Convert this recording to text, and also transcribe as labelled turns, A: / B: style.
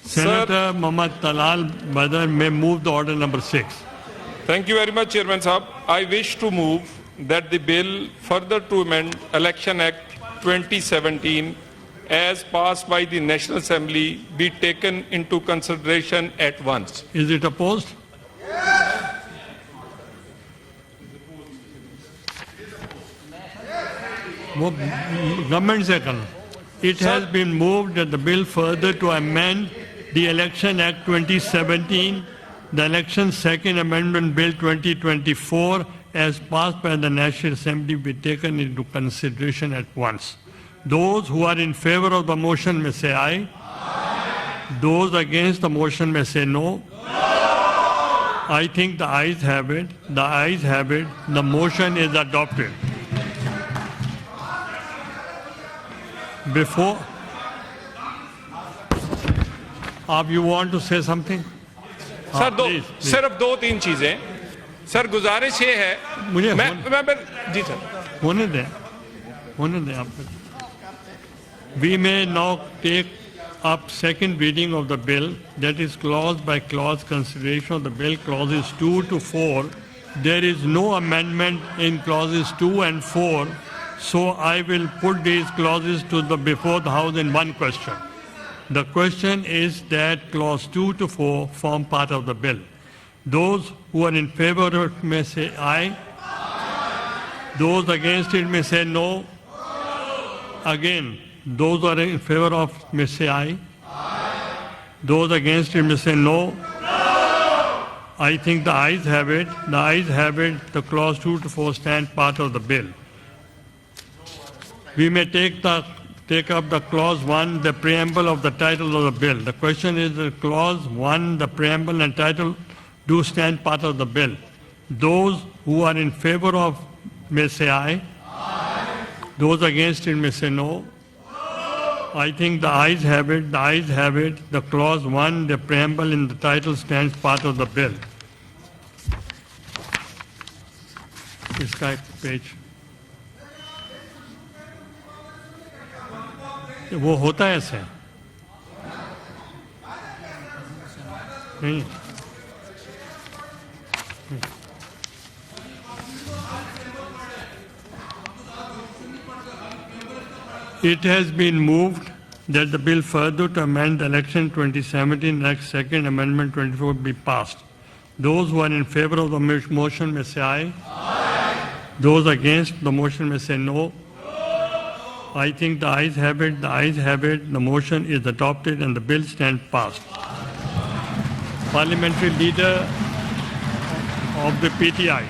A: Senator Mohammad Talal Badr may move the order number 6.
B: Thank you very much, Chairman Sahab. I wish to move that the bill further to amend Election Act 2017 as passed by the National Assembly be taken into consideration at once.
A: Is it opposed? वो government से करना. It has been moved that the bill further to amend the Election Act 2017, the Election Second Amendment Bill 2024 as passed by the National Assembly be taken into consideration at once. Those who are in favor of the motion may say aye. Those against the motion may say no. I think the ayes have it. The ayes have it. The motion is adopted. Before, you want to say something?
B: Sir सिर्फ दो तीन चीजें. Sir गुजारिश ये है
A: मुझे
B: जी sir
A: होने दें आप. We may now take up second reading of the bill, that is clause by clause consideration of the bill, clauses 2 to 4. There is no amendment in clauses 2 and 4, so I will put these clauses to the before the House in one question. The question is that clause 2 to 4 form part of the bill. Those who are in favor of it may say aye. Those against it may say no. Again, those who are in favor of may say aye. Those against it may say no. I think the ayes have it. The ayes have it. The clause 2 to 4 stand part of the bill. We may take up the clause 1, the preamble of the title of the bill. The question is the clause 1, the preamble and title do stand part of the bill. Those who are in favor of may say aye. Those against it may say no. I think the ayes have it. The ayes have it. The clause 1, the preamble and the title stands part of the bill. इसका एक page वो होता है ऐसे नहीं. It has been moved that the bill further to amend the election 2017 Act Second Amendment 24 be passed. Those who are in favor of the motion may say aye. Those against the motion may say no. I think the ayes have it. The ayes have it. The motion is adopted and the bill stands passed. Parliamentary Leader of the PTI.